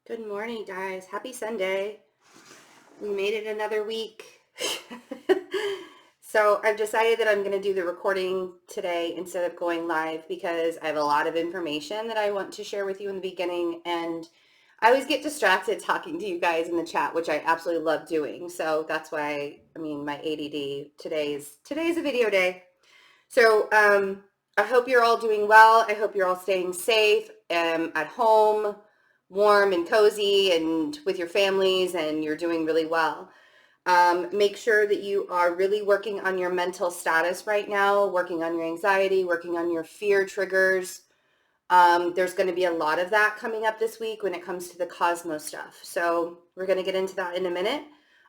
Good morning, guys. Happy Sunday. We made it another week. So I've decided that I'm going to do the recording today instead of going live because I have a lot of information that I want to share with you in the beginning, and I always get distracted talking to you guys in the chat, which I absolutely love doing. So that's why, my ADD, today's a video day. So I hope you're all doing well. I hope you're all staying safe at home, warm and cozy and with your families, and you're doing really well. Make sure that you are really working on your mental status right now, working on your anxiety, working on your fear triggers. There's going to be a lot of that coming up this week when it comes to the cosmos stuff. So we're going to get into that in a minute.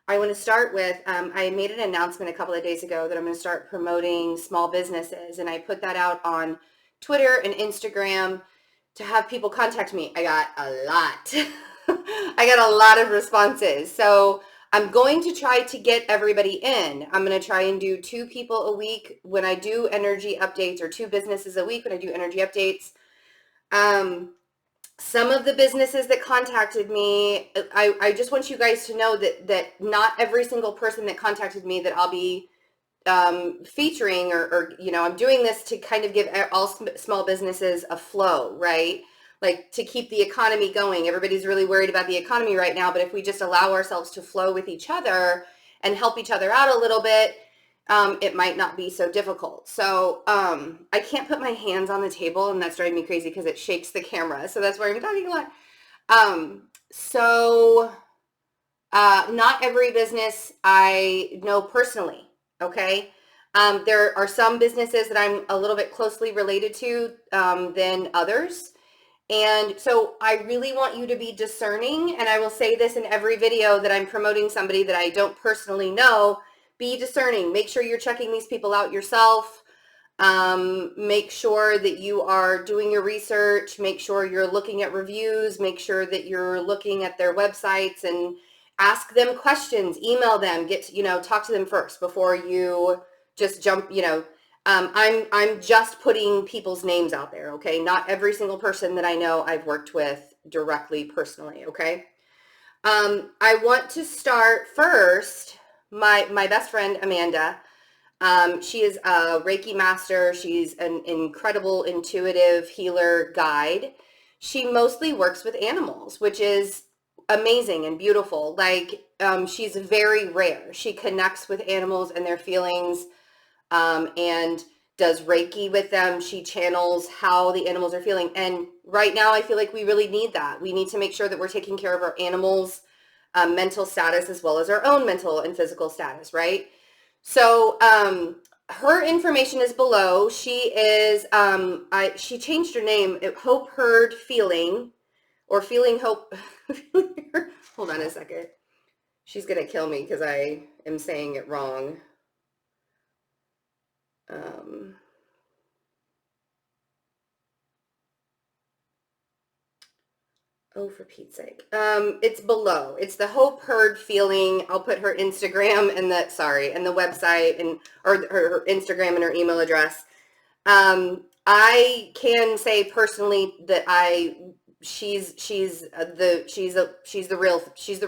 I want to start with, I made an announcement a couple of days ago that I'm going to start promoting small businesses, and I put that out on Twitter and Instagram to have people contact me. I got a lot. I got a lot of responses. So I'm going to try to get everybody in. I'm going to try and do 2 people a week when I do energy updates, or 2 businesses a week when I do energy updates. Some of the businesses that contacted me, I just want you guys to know that not every single person that contacted me that I'll be featuring, or I'm doing this to kind of give all small businesses a flow, right? Like, to keep the economy going. Everybody's really worried about the economy right now, but if we just allow ourselves to flow with each other and help each other out a little bit, it might not be so difficult. So I can't put my hands on the table, and that's driving me crazy because it shakes the camera. So that's why I'm talking a lot. Not every business I know personally, okay? There are some businesses that I'm a little bit closely related to than others. And so I really want you to be discerning, and I will say this in every video that I'm promoting somebody that I don't personally know. Be discerning. Make sure you're checking these people out yourself. Make sure that you are doing your research. Make sure you're looking at reviews. Make sure that you're looking at their websites and ask them questions. Email them. Talk to them first before you just jump. I'm just putting people's names out there, okay? Not every single person that I know I've worked with directly, personally, okay? I want to start first. My best friend, Amanda, she is a Reiki master. She's an incredible intuitive healer guide. She mostly works with animals, which is amazing and beautiful. She's very rare. She connects with animals and their feelings, and does Reiki with them. She channels how the animals are feeling. And right now I feel like we really need that. We need to make sure that we're taking care of our animals' mental status as well as our own mental and physical status, right? So her information is below. She is, she changed her name, Hope Heard Feeling, or Feeling Hope. Hold on a second. She's going to kill me because I am saying it wrong. Oh, for Pete's sake. It's below. It's the Hope Heard Feeling. I'll put her Instagram and the website, and or her Instagram and her email address. I can say personally that she's the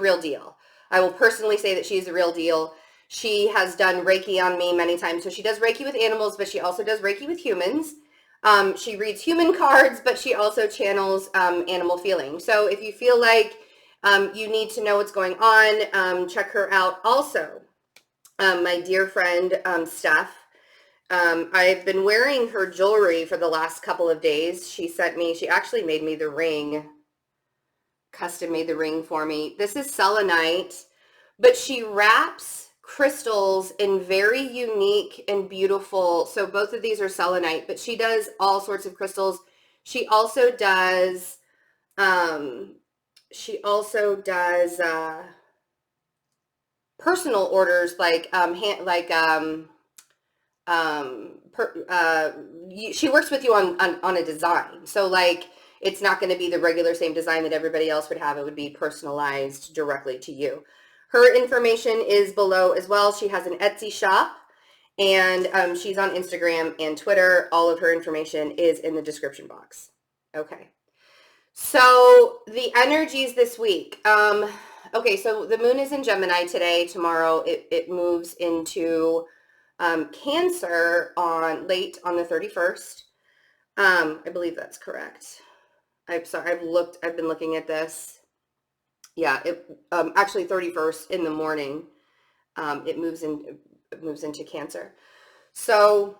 real deal. I will personally say that she's the real deal. She has done Reiki on me many times. So she does Reiki with animals, but she also does Reiki with humans. She reads human cards, but she also channels animal feeling. So if you feel like you need to know what's going on, check her out. Also, my dear friend, Steph, I've been wearing her jewelry for the last couple of days. She actually made me the ring, custom made the ring for me. This is selenite, but she wraps crystals in very unique and beautiful. So both of these are selenite, but she does all sorts of crystals. She also does personal orders, she works with you on a design. So it's not going to be the regular same design that everybody else would have. It would be personalized directly to you. Her information is below as well. She has an Etsy shop, and she's on Instagram and Twitter. All of her information is in the description box. Okay. So the energies this week. Okay, so the moon is in Gemini today. Tomorrow it moves into Cancer on late on the 31st. I believe that's correct. I'm sorry, I've been looking at this. Yeah, actually 31st in the morning. It moves into Cancer. So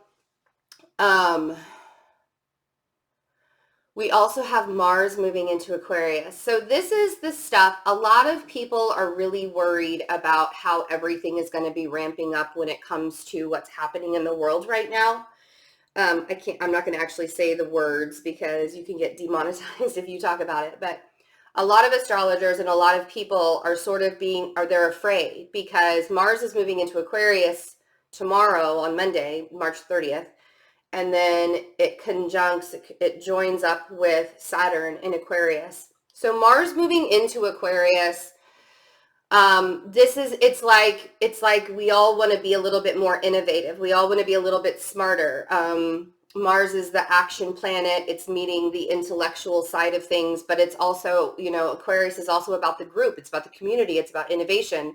we also have Mars moving into Aquarius. So this is the stuff. A lot of people are really worried about how everything is going to be ramping up when it comes to what's happening in the world right now. I'm not going to actually say the words because you can get demonetized if you talk about it. But a lot of astrologers and a lot of people are they're afraid because Mars is moving into Aquarius tomorrow on Monday, March 30th. And then it joins up with Saturn in Aquarius. So Mars moving into Aquarius, it's like we all want to be a little bit more innovative. We all want to be a little bit smarter. Mars is the action planet. It's meeting the intellectual side of things, but it's also, Aquarius is also about the group. It's about the community. It's about innovation.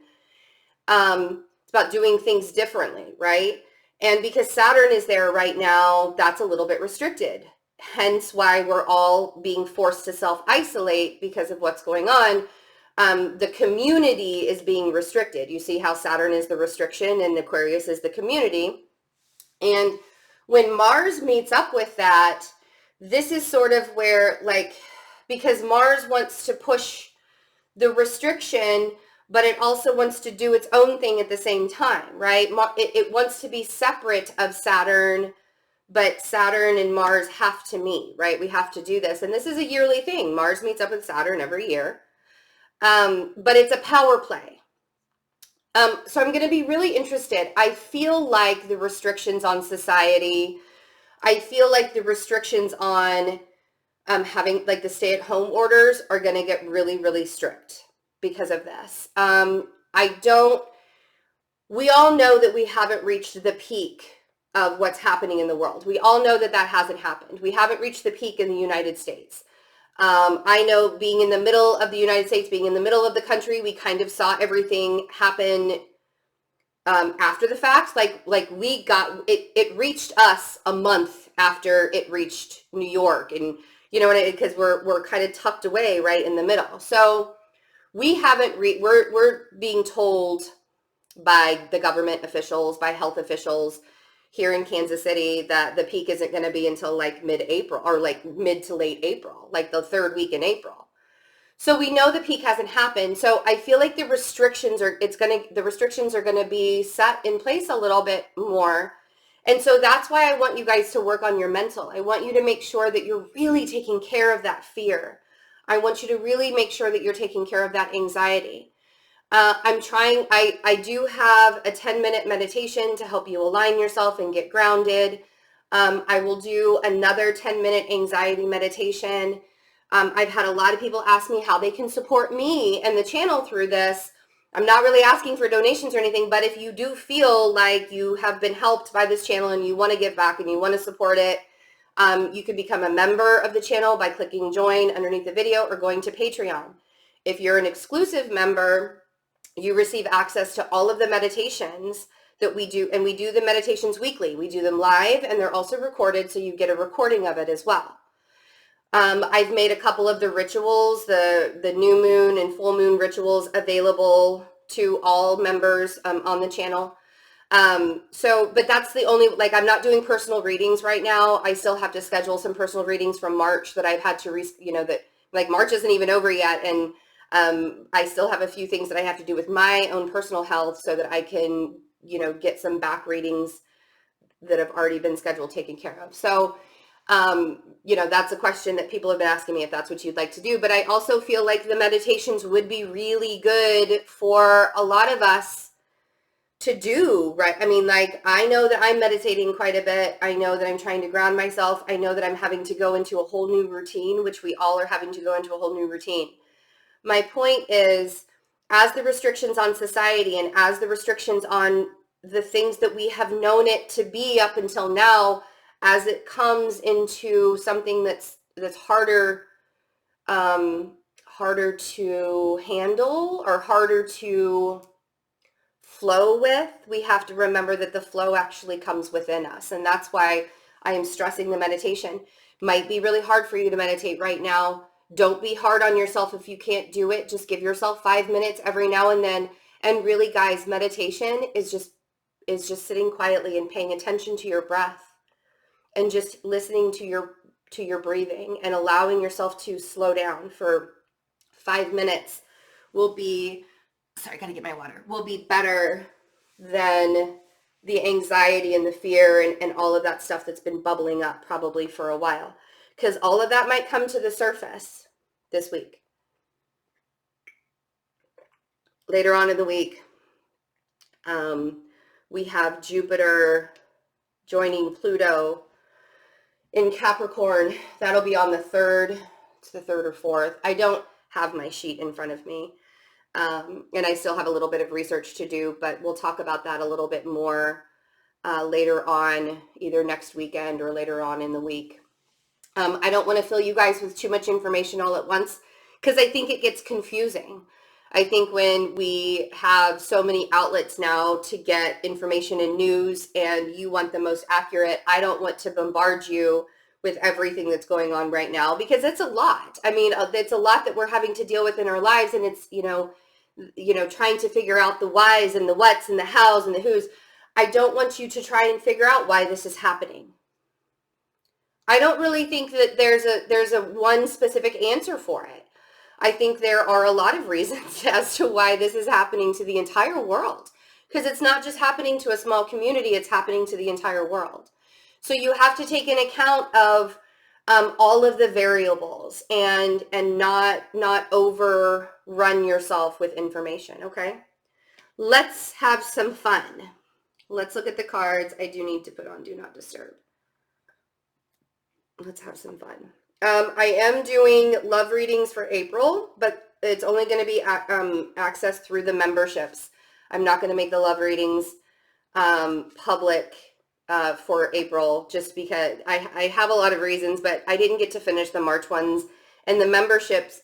It's about doing things differently, right? And because Saturn is there right now, that's a little bit restricted. Hence why we're all being forced to self-isolate because of what's going on. The community is being restricted. You see how Saturn is the restriction and Aquarius is the community. And when Mars meets up with that, this is sort of where, because Mars wants to push the restriction, but it also wants to do its own thing at the same time, right? It wants to be separate of Saturn, but Saturn and Mars have to meet, right? We have to do this. And this is a yearly thing. Mars meets up with Saturn every year. But it's a power play. So I'm going to be really interested. I feel like the restrictions on society, I feel like the restrictions on having the stay-at-home orders are going to get really, really strict because of this. We all know that we haven't reached the peak of what's happening in the world. We all know that hasn't happened. We haven't reached the peak in the United States. I know being in the middle of the United States, being in the middle of the country, we kind of saw everything happen after the fact. We got it reached us a month after it reached New York, and because we're kind of tucked away right in the middle. So we haven't we're being told by the government officials, by health officials here in Kansas City that the peak isn't going to be until mid-April or mid to late April, the third week in April. So we know the peak hasn't happened. So I feel like the restrictions are going to be set in place a little bit more. And so that's why I want you guys to work on your mental. I want you to make sure that you're really taking care of that fear. I want you to really make sure that you're taking care of that anxiety. I do have a 10-minute meditation to help you align yourself and get grounded. I will do another 10-minute anxiety meditation. I've had a lot of people ask me how they can support me and the channel through this. I'm not really asking for donations or anything, but if you do feel like you have been helped by this channel and you want to give back and you want to support it, you can become a member of the channel by clicking join underneath the video or going to Patreon. If you're an exclusive member, you receive access to all of the meditations that we do, and we do the meditations weekly. We do them live and they're also recorded, so you get a recording of it as well. I've made a couple of the rituals, the new moon and full moon rituals, available to all members on the channel. But that's the only, I'm not doing personal readings right now. I still have to schedule some personal readings from March that I've had to, March isn't even over yet. And I still have a few things that I have to do with my own personal health so that I can, get some back readings that have already been scheduled taken care of. So, that's a question that people have been asking me if that's what you'd like to do. But I also feel like the meditations would be really good for a lot of us to do, right? I mean, I know that I'm meditating quite a bit. I know that I'm trying to ground myself. I know that I'm having to go into a whole new routine, which we all are having to go into a whole new routine. My point is, as the restrictions on society and as the restrictions on the things that we have known it to be up until now, as it comes into something that's harder harder to handle or harder to flow with, we have to remember that the flow actually comes within us. And that's why I am stressing the meditation. Might be really hard for you to meditate right now. Don't be hard on yourself if you can't do it. Just give yourself 5 minutes every now and then. And really, guys, meditation is just sitting quietly and paying attention to your breath and just listening to your breathing and allowing yourself to slow down for 5 minutes will be, sorry, I gotta get my water, will be better than the anxiety and the fear and all of that stuff that's been bubbling up probably for a while. Because all of that might come to the surface this week. Later on in the week, we have Jupiter joining Pluto in Capricorn. That'll be on the 3rd. It's the 3rd or 4th. I don't have my sheet in front of me. And I still have a little bit of research to do, but we'll talk about that a little bit more later on, either next weekend or later on in the week. I don't want to fill you guys with too much information all at once because I think it gets confusing. I think when we have so many outlets now to get information and news and you want the most accurate, I don't want to bombard you with everything that's going on right now because it's a lot. I mean, it's a lot that we're having to deal with in our lives, and it's, trying to figure out the whys and the whats and the hows and the whos. I don't want you to try and figure out why this is happening. I don't really think that there's a one specific answer for it. I think there are a lot of reasons as to why this is happening to the entire world, because it's not just happening to a small community, it's happening to the entire world. So you have to take an account of all of the variables and not overrun yourself with information, okay? Let's have some fun. Let's look at the cards. I do need to put on Do Not Disturb. Let's have some fun. I am doing love readings for April, but it's only going to be accessed through the memberships. I'm not going to make the love readings public for April just because I have a lot of reasons, but I didn't get to finish the March ones, and the memberships,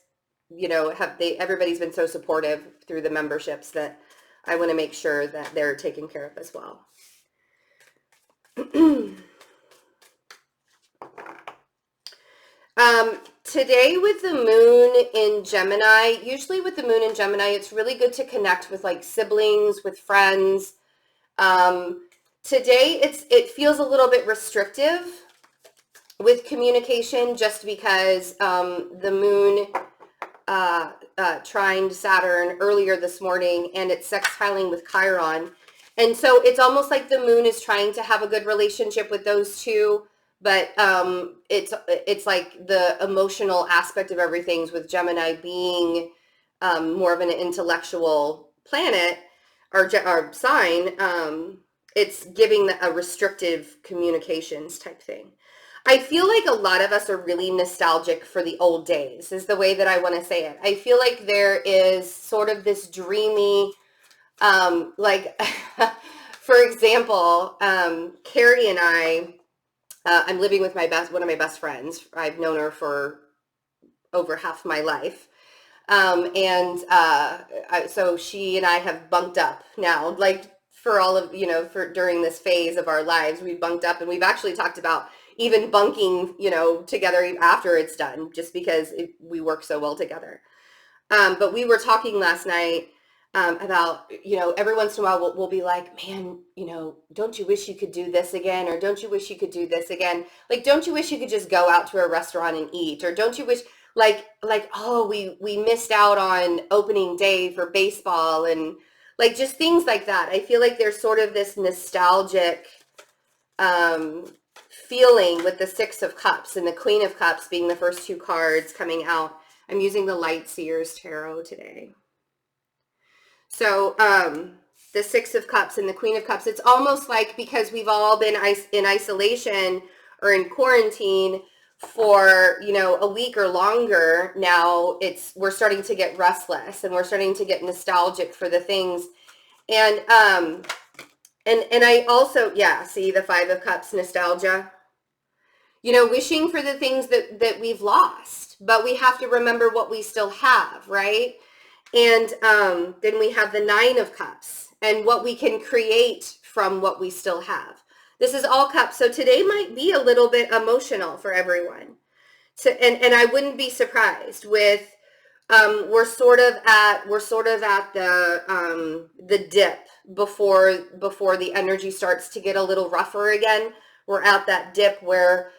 everybody's been so supportive through the memberships that I want to make sure that they're taken care of as well. Today with the moon in Gemini, usually with the moon in Gemini, it's really good to connect with like siblings, with friends. Today it feels a little bit restrictive with communication just because the moon trined Saturn earlier this morning, and it's sextiling with Chiron. And so it's almost like the moon is trying to have a good relationship with those two, but it's like the emotional aspect of everything's with Gemini being more of an intellectual planet or sign. It's giving a restrictive communications type thing. I feel like a lot of us are really nostalgic for the old days is the way that I want to say it. I feel like there is sort of this dreamy, for example, Carrie and I'm living with one of my best friends. I've known her for over half my life. So she and I have bunked up now, like for all of, during this phase of our lives, we've bunked up, and we've actually talked about even bunking, together after it's done, just because we work so well together. But we were talking last night about, every once in a while we'll be like, man, don't you wish you could do this again? Or don't you wish you could do this again? Like, don't you wish you could just go out to a restaurant and eat? Or don't you wish, oh, we missed out on opening day for baseball, and like just things like that. I feel like there's sort of this nostalgic feeling with the Six of Cups and the Queen of Cups being the first two cards coming out. I'm using the Light Seers Tarot today. So the Six of Cups and the Queen of Cups, it's almost like because we've all been in isolation or in quarantine for, a week or longer now, we're starting to get restless and we're starting to get nostalgic for the things. And I also, see the Five of Cups, nostalgia. wishing for the things that we've lost, but we have to remember what we still have, right? And then we have the Nine of Cups and what we can create from what we still have. This is all cups. So today might be a little bit emotional for everyone. So, and I wouldn't be surprised with, we're sort of at the dip before the energy starts to get a little rougher again. We're at that dip where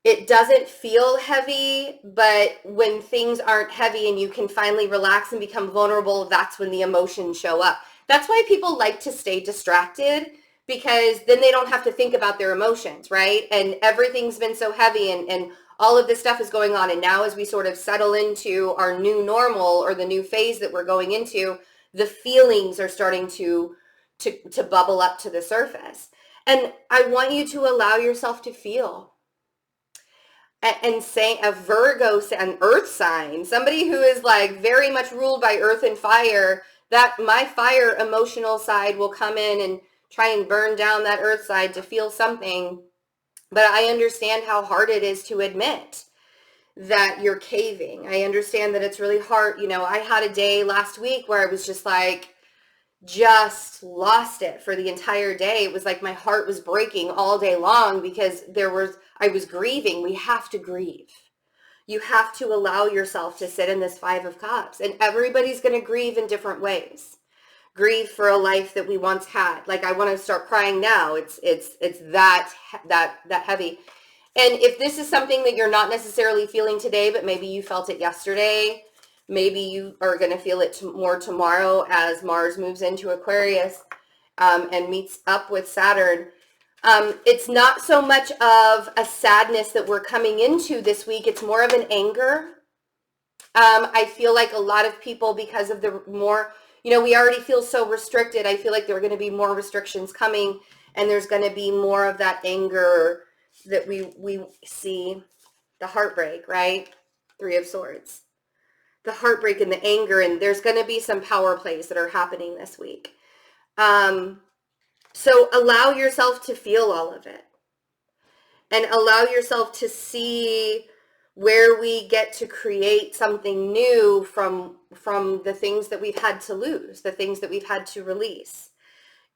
it doesn't feel heavy, but when things aren't heavy and you can finally relax and become vulnerable, that's when the emotions show up. That's why people like to stay distracted, because then they don't have to think about their emotions, right? And everything's been so heavy and all of this stuff is going on. And now as we sort of settle into our new normal or the new phase that we're going into, the feelings are starting to bubble up to the surface. And I want you to allow yourself to feel. And saying a Virgo, an earth sign, somebody who is like very much ruled by earth and fire, that my fire emotional side will come in and try and burn down that earth side to feel something. But I understand how hard it is to admit that you're caving. I understand that it's really hard. I had a day last week where I was just like, just lost it for the entire day. It was like my heart was breaking all day long because I was grieving. We have to grieve. You have to allow yourself to sit in this Five of Cups, and everybody's going to grieve in different ways. Grieve for a life that we once had. Like, I want to start crying now. It's that heavy. And if this is something that you're not necessarily feeling today, but maybe you felt it yesterday, maybe you are going to feel it more tomorrow as Mars moves into Aquarius and meets up with Saturn. It's not so much of a sadness that we're coming into this week. It's more of an anger. I feel like a lot of people, because of the more, we already feel so restricted. I feel like there are going to be more restrictions coming, and there's going to be more of that anger that we see. The heartbreak, right? Three of Swords. The heartbreak and the anger, and there's going to be some power plays that are happening this week. So allow yourself to feel all of it, and allow yourself to see where we get to create something new from the things that we've had to lose, the things that we've had to release.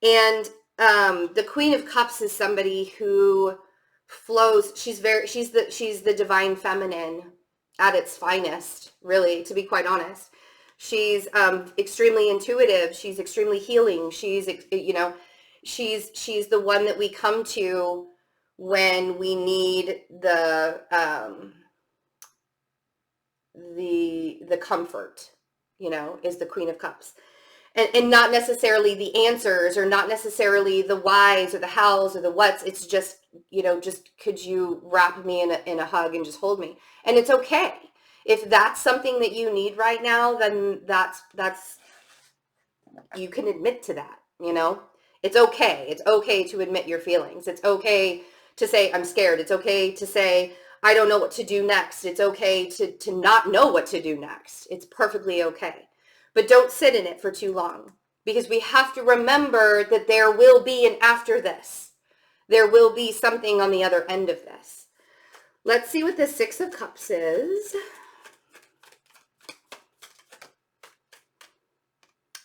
And the Queen of Cups is somebody who flows. She's the divine feminine at its finest, really, to be quite honest. She's extremely intuitive. She's extremely healing. She's she's the one that we come to when we need the comfort, is the Queen of Cups. And not necessarily the answers, or not necessarily the whys or the hows or the whats. It's just, just could you wrap me in a hug and just hold me? And it's okay. If that's something that you need right now, then that's you can admit to that, It's okay. It's okay to admit your feelings. It's okay to say, I'm scared. It's okay to say, I don't know what to do next. It's okay to not know what to do next. It's perfectly okay. But don't sit in it for too long, because we have to remember that there will be an after this. There will be something on the other end of this. Let's see what the Six of Cups is.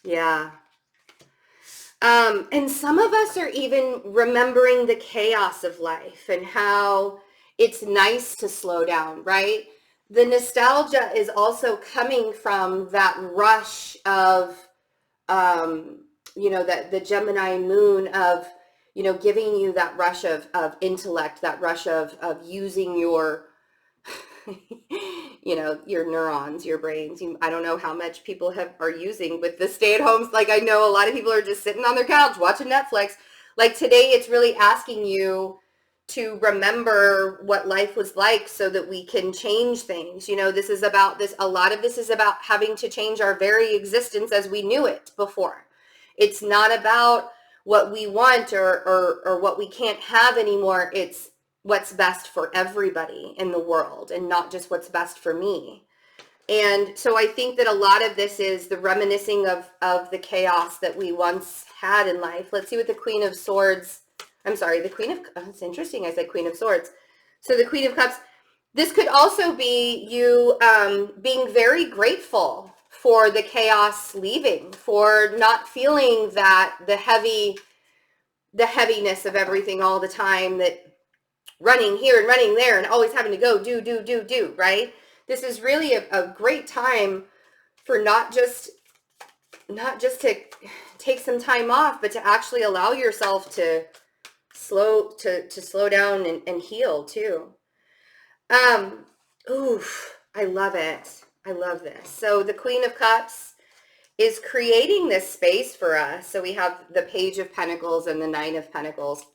Yeah. And some of us are even remembering the chaos of life and how it's nice to slow down, right? The nostalgia is also coming from that rush of, that the Gemini moon of, giving you that rush of intellect, that rush of using your, your neurons, your brains. I don't know how much people are using with the stay-at-homes. Like, I know a lot of people are just sitting on their couch watching Netflix. Like, today, it's really asking you to remember what life was like so that we can change things. This is about this. A lot of this is about having to change our very existence as we knew it before. It's not about what we want or what we can't have anymore. It's what's best for everybody in the world, and not just what's best for me. And so I think that a lot of this is the reminiscing of the chaos that we once had in life. Let's see what the Queen of Swords, the Queen of, it's interesting, I said Queen of Swords. So the Queen of Cups, this could also be you being very grateful for the chaos leaving, for not feeling that the heaviness of everything all the time, that running here and running there and always having to go do, right? This is really a great time for not just to take some time off, but to actually allow yourself to slow down and heal too. Oof, I love it. I love this. So the Queen of Cups is creating this space for us. So we have the Page of Pentacles and the Nine of Pentacles,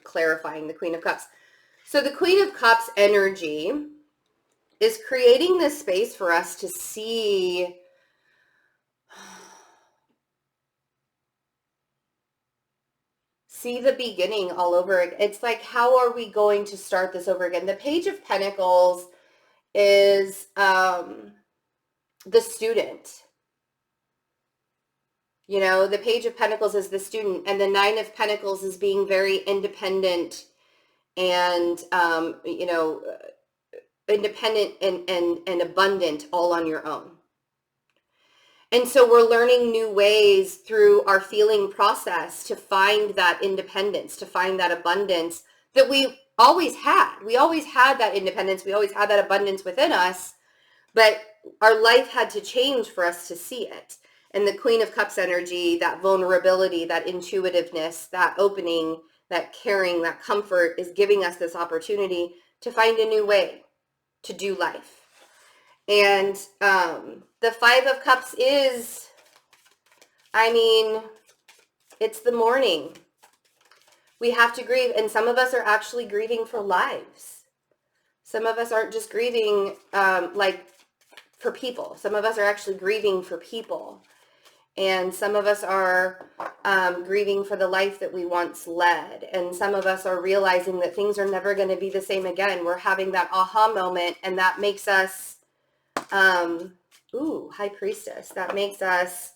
clarifying the Queen of Cups. So the Queen of Cups energy is creating this space for us to see the beginning all over again. It's like, how are we going to start this over again? The Page of Pentacles is the student. You know, the Page of Pentacles is the student, and the Nine of Pentacles is being very independent and, you know, independent and abundant all on your own. And so we're learning new ways through our feeling process to find that independence, to find that abundance that we always had. We always had that independence. We always had that abundance within us, but our life had to change for us to see it. And the Queen of Cups energy, that vulnerability, that intuitiveness, that opening, that caring, that comfort is giving us this opportunity to find a new way to do life. And the Five of Cups is, I mean, it's the mourning. We have to grieve, and some of us are actually grieving for lives. Some of us aren't just grieving like for people. Some of us are actually grieving for people. And some of us are grieving for the life that we once led. And some of us are realizing that things are never going to be the same again. We're having that aha moment, and that makes us, High Priestess. That makes us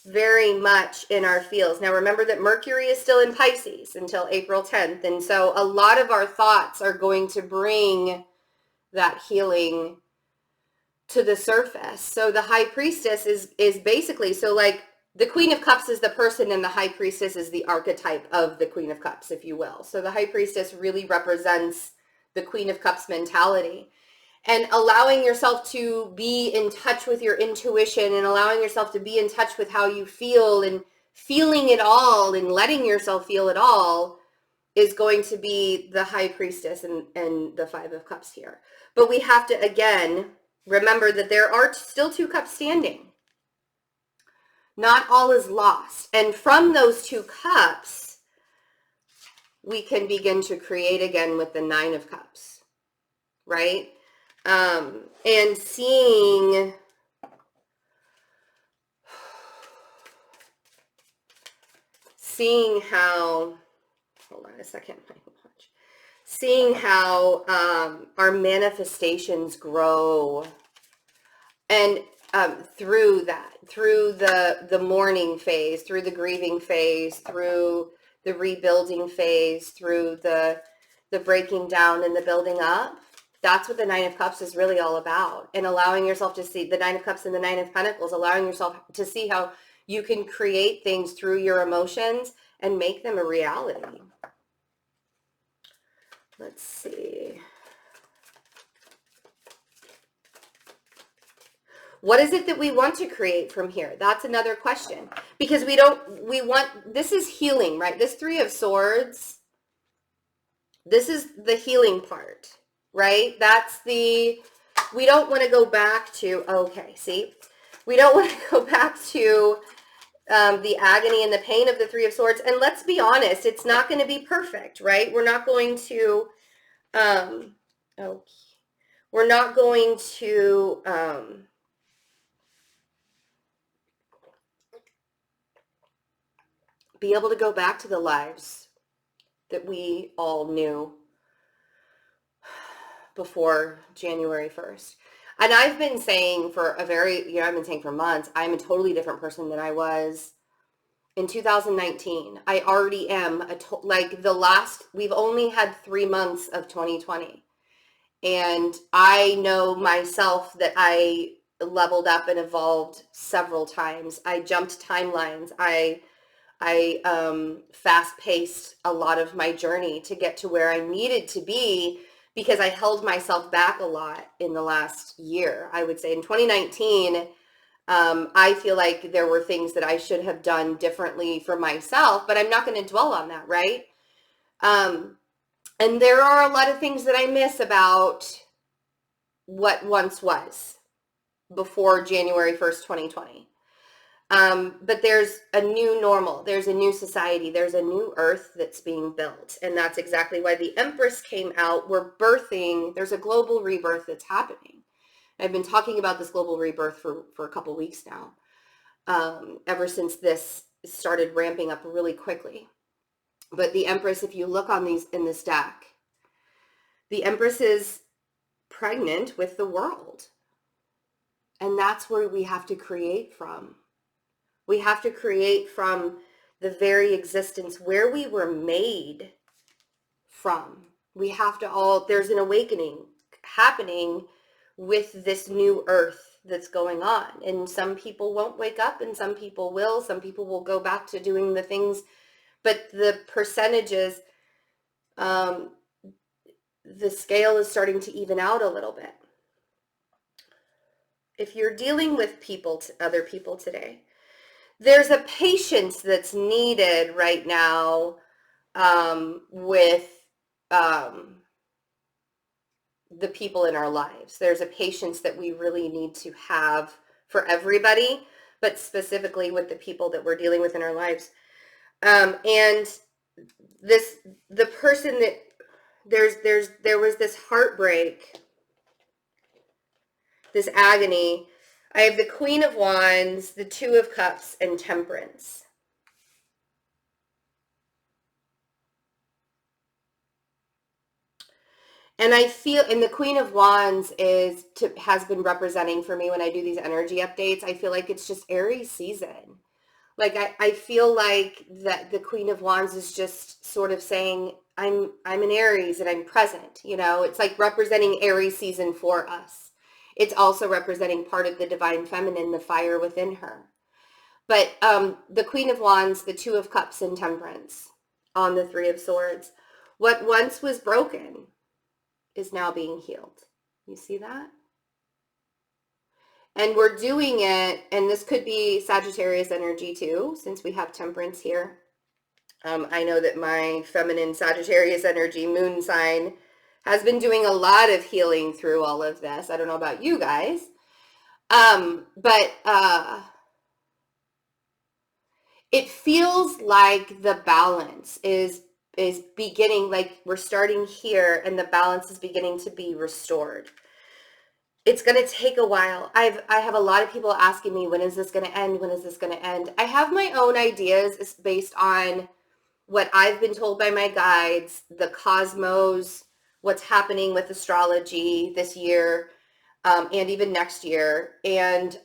very much in our feels. Now remember that Mercury is still in Pisces until April 10th. And so a lot of our thoughts are going to bring that healing to the surface. So the High Priestess is basically, so like the Queen of Cups is the person and the High Priestess is the archetype of the Queen of Cups, if you will. So the High Priestess really represents the Queen of Cups mentality, and allowing yourself to be in touch with your intuition and allowing yourself to be in touch with how you feel and feeling it all and letting yourself feel it all is going to be the High Priestess and the Five of Cups here. But we have to, again, remember that there are still two cups standing. Not all is lost. And from those two cups, we can begin to create again with the Nine of Cups, right? And seeing how, hold on a second, seeing how our manifestations grow, and through the mourning phase, through the grieving phase, through the rebuilding phase, through the breaking down and the building up. That's what the Nine of Cups is really all about. And allowing yourself to see the Nine of Cups and the Nine of Pentacles, allowing yourself to see how you can create things through your emotions and make them a reality. Let's see. What is it that we want to create from here? That's another question. Because this is healing, right? This Three of Swords, this is the healing part, right? We don't want to go back to, we don't want to go back to the agony and the pain of the Three of Swords. And let's be honest, it's not going to be perfect, right? We're not going to, be able to go back to the lives that we all knew before January 1st. And I've been saying for months, I'm a totally different person than I was in 2019. I already am we've only had 3 months of 2020. And I know myself that I leveled up and evolved several times. I jumped timelines. I fast-paced a lot of my journey to get to where I needed to be because I held myself back a lot in the last year. I would say in 2019, I feel like there were things that I should have done differently for myself, but I'm not going to dwell on that, right? And there are a lot of things that I miss about what once was before January 1st, 2020. But there's a new normal, there's a new society, there's a new earth that's being built. And that's exactly why the Empress came out. We're birthing, there's a global rebirth that's happening. I've been talking about this global rebirth for a couple weeks now, ever since this started ramping up really quickly. But the Empress, if you look on these in this deck, the Empress is pregnant with the world. And that's where we have to create from. We have to create from the very existence where we were made from. We have to all, there's an awakening happening with this new earth that's going on. And some people won't wake up and some people will. Some people will go back to doing the things. But the percentages, the scale is starting to even out a little bit. If you're dealing with people, other people today, there's a patience that's needed right now with the people in our lives. There's a patience that we really need to have for everybody, but specifically with the people that we're dealing with in our lives. And the person that there was this heartbreak, this agony. I have the Queen of Wands, the Two of Cups, and Temperance. And I feel, and the Queen of Wands has been representing for me when I do these energy updates. I feel like it's just Aries season. Like I feel like that the Queen of Wands is just sort of saying, I'm an Aries and I'm present. You know, it's like representing Aries season for us. It's also representing part of the divine feminine, the fire within her. But the Queen of Wands, the Two of Cups, and Temperance on the Three of Swords. What once was broken is now being healed. You see that? And we're doing it, and this could be Sagittarius energy too, since we have Temperance here. I know that my feminine Sagittarius energy moon sign has been doing a lot of healing through all of this. I don't know about you guys. But it feels like the balance is beginning, like we're starting here and the balance is beginning to be restored. It's going to take a while. I have a lot of people asking me, when is this going to end? When is this going to end? I have my own ideas based on what I've been told by my guides, the cosmos, what's happening with astrology this year, and even next year. And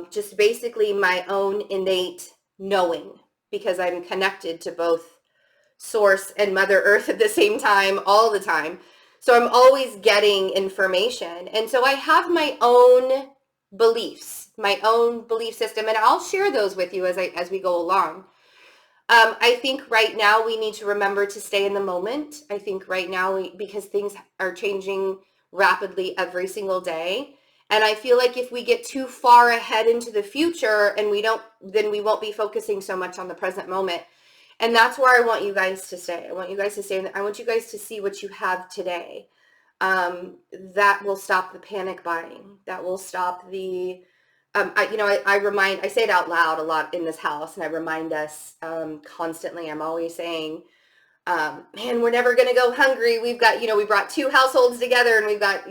just basically my own innate knowing, because I'm connected to both Source and Mother Earth at the same time, all the time. So I'm always getting information. And so I have my own beliefs, my own belief system, and I'll share those with you as we go along. I think right now we need to remember to stay in the moment. I think right now, because things are changing rapidly every single day. And I feel like if we get too far ahead into the future and then we won't be focusing so much on the present moment. And that's where I want you guys to stay. I want you guys to stay. I want you guys to see what you have today. That will stop the panic buying. That will stop the, I say it out loud a lot in this house, and I remind us constantly. I'm always saying, man, we're never going to go hungry. We've got, we brought 2 households together, and we've got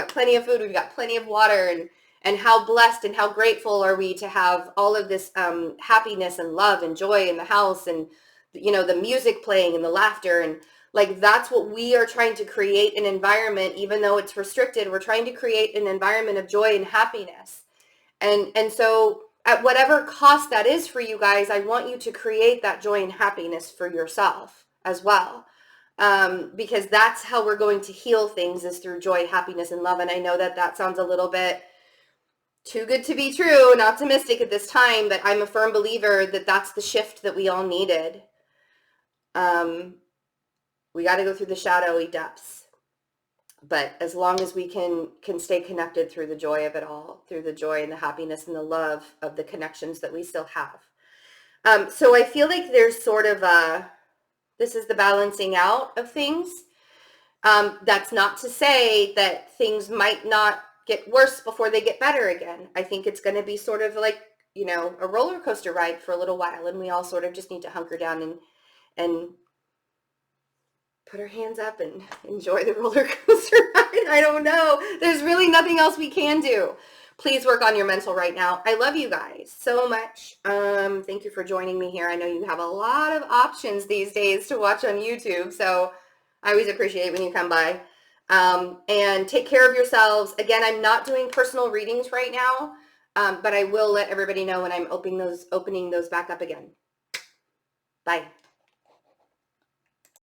plenty of food. We've got plenty of water, and how blessed and how grateful are we to have all of this happiness and love and joy in the house, and the music playing and the laughter, and like that's what we are trying to create, an environment. Even though it's restricted, we're trying to create an environment of joy and happiness. And so at whatever cost that is for you guys, I want you to create that joy and happiness for yourself as well. because that's how we're going to heal things, is through joy, happiness, and love. And I know that that sounds a little bit too good to be true and optimistic at this time, but I'm a firm believer that that's the shift that we all needed. We got to go through the shadowy depths, but as long as we can stay connected through the joy of it all, through the joy and the happiness and the love of the connections that we still have. So I feel like there's sort of this is the balancing out of things. That's not to say that things might not get worse before they get better again. I think it's going to be sort of like, you know, a roller coaster ride for a little while, and we all sort of just need to hunker down and put our hands up and enjoy the roller coaster ride. I don't know. There's really nothing else we can do. Please work on your mental right now. I love you guys so much. Thank you for joining me here. I know you have a lot of options these days to watch on YouTube, so I always appreciate when you come by. And take care of yourselves. Again, I'm not doing personal readings right now, but I will let everybody know when I'm opening those back up again. Bye.